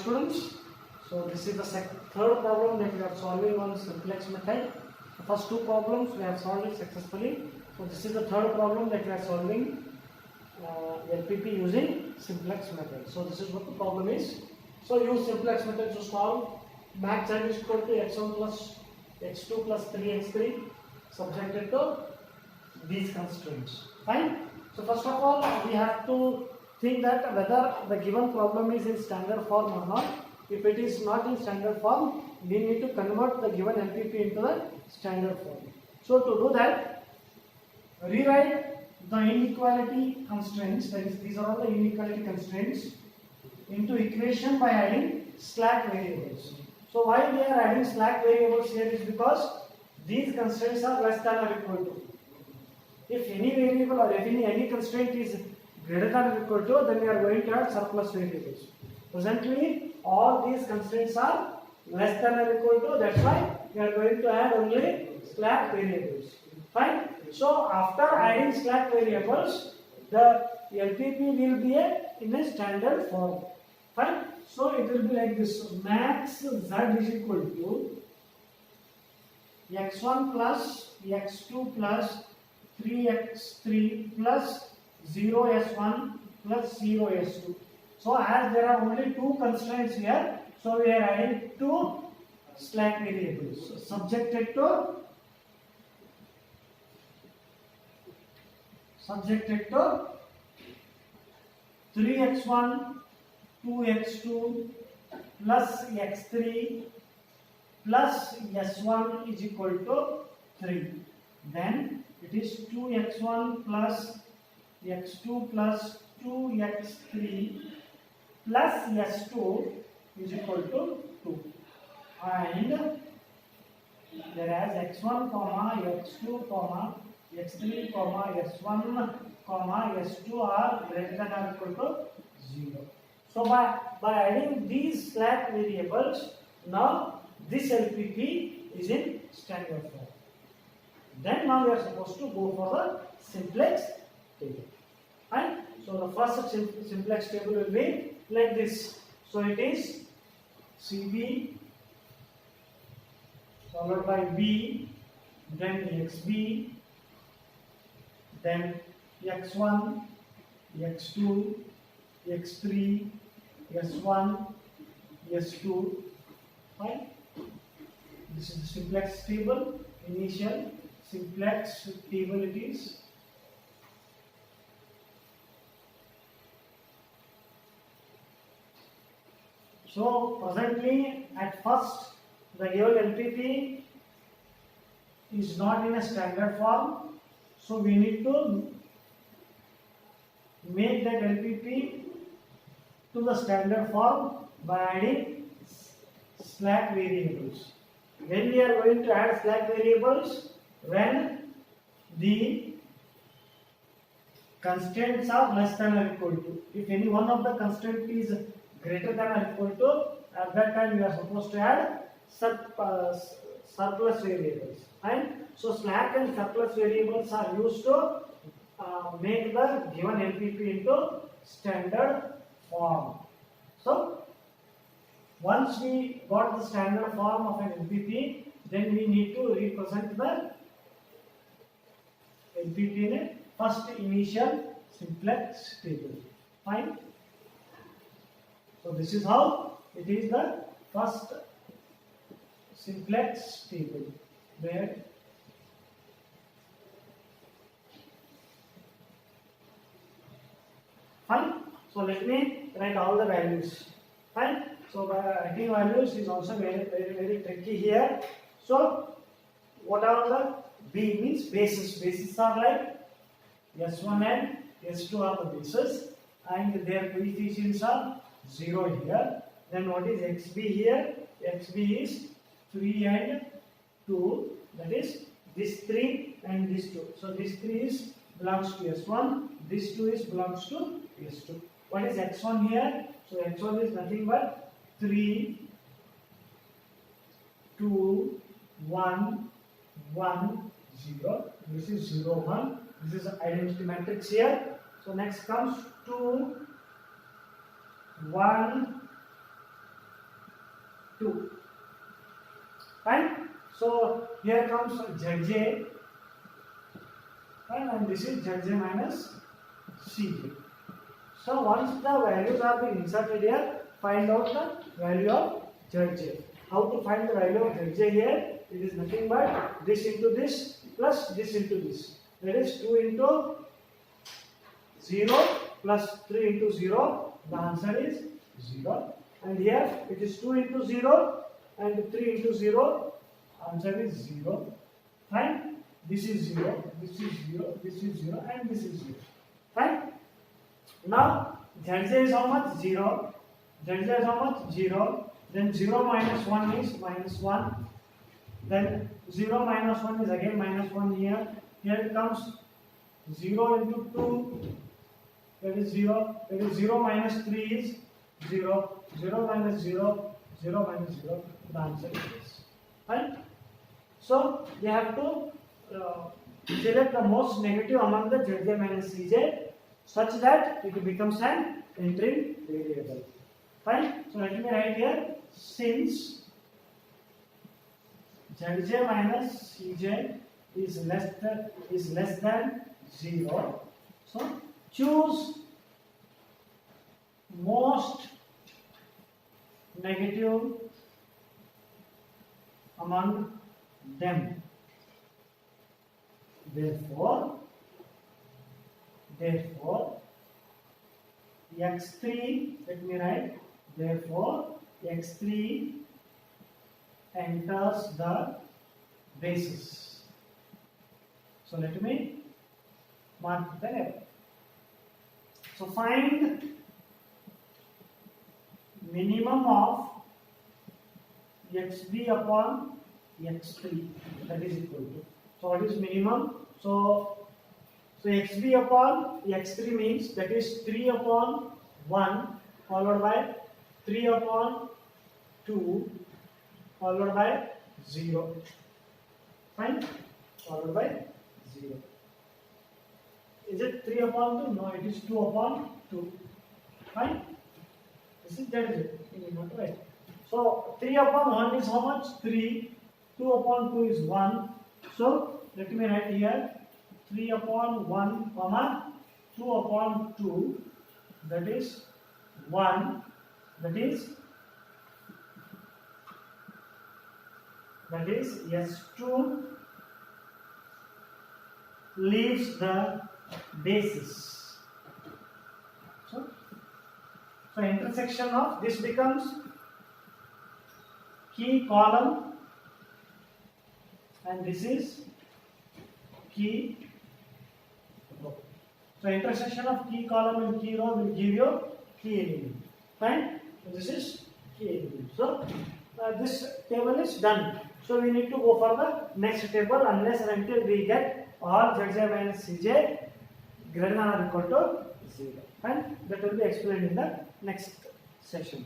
students. So this is the third problem that we are solving on simplex method. The first two problems we have solved it successfully. So this is the third problem that we are solving LPP using simplex method. So this is what the problem is. So use simplex method to solve. Max z is equal to x1 plus x2 plus 3x3 subjected to these constraints. Fine. So first of all, we have to think that whether the given problem is in standard form or not. If it is not in standard form, we need to convert the given LPP into the standard form. So to do that, rewrite the inequality constraints, that is, these are all the inequality constraints, into equation by adding slack variables. So why we are adding slack variables here is because these constraints are less than or equal to. If any variable or if any constraint is greater than or equal to, then we are going to add surplus variables. Presently, all these constraints are less than or equal to, that's why we are going to add only slack variables. Fine. So after adding slack variables, the LPP will be in a standard form. Fine. So it will be like this. Max z is equal to x1 plus x2 plus 3x3 plus 0s1 plus 0s2. So as there are only two constraints here, so we are adding two slack variables subjected to 3x1 2x2 plus x3 plus s1 is equal to 3. Then it is 2x1 plus x2 plus 2x3 plus s2 is equal to 2. And whereas x1 comma x2 comma x3 comma s1 comma s2 are greater than or equal to 0. So by adding these slack variables, now this LPP is in standard form. Then now we are supposed to go for the simplex table. Right? So the first simplex table will be like this. So it is CB followed by B, then XB, then x1, x2, x3, s1, s2. Fine. This is the simplex table. Initial simplex table it is. So presently, at first, the given LPP is not in a standard form. So we need to make that LPP to the standard form by adding slack variables. When we are going to add slack variables, when the constraints are less than or equal to. If any one of the constraint is greater than or equal to, at that time we are supposed to add surplus variables. And so slack and surplus variables are used to make the given LPP into standard form. So once we got the standard form of an LPP, then we need to represent the LPP in a first initial simplex table. Fine. So this is how it is the first simplex table where fine. So let me write all the values. Fine. So by writing values is also very tricky here. So what are the B means bases? Bases are like S1 and S2 are the bases and their coefficients are 0 here. Then what is XB here? XB is 3 and 2, that is this 3 and this 2. So this 3 is belongs to S1, this 2 is belongs to S2. What is X1 here? So X1 is nothing but 3, 2, 1, 1, 0. This is 0, 1. This is identity matrix here. So next comes 2, 1, 2. Fine. So here comes Zj, fine, and this is Zj minus Cj. So once the values are being inserted here, find out the value of Zj. How to find the value of Zj here? It is nothing but this into this plus this into this. That is 2 into 0 plus 3 into 0. The answer is 0. And here it is 2 into 0 and 3 into 0. Answer is 0. Fine. This is 0. This is 0. This is 0. And this is 0. Fine. Now Zj is how much? 0. Zj is how much? 0. Then 0 minus 1 is minus 1. Then 0 minus 1 is again minus 1 here. Here it comes 0 into 2. That is 0. That is 0 minus 3 is 0. 0 minus 0. 0 minus 0. The answer is this. Right? So we have to select the most negative among the Zj minus Cj such that it becomes an entering variable. Fine. So let me write here, since Zj minus Cj is less than 0. So choose most negative among them. Therefore x3, let me write, therefore x3 enters the basis. So let me mark the error. So find minimum of xb upon x3, that is equal to. So what is minimum? So xb upon x3 means that is 3 upon 1 followed by 3 upon 2 followed by 0. Fine? Followed by 0. Is it 3 upon 2? No, it is 2 upon 2. Fine? This is that is it. You need not write. So 3 upon 1 is how much? 3. 2 upon 2 is 1. So let me write here 3 upon 1 comma 2 upon 2, that is 1, that is S2 leaves the basis. So intersection of this becomes key column and this is key row. So intersection of key column and key row will give you key element. Fine? So this is key element. So this table is done. So we need to go for the next table unless and until we get all Zj minus Cj greater than or equal to 0. Fine? That will be explained in the next session.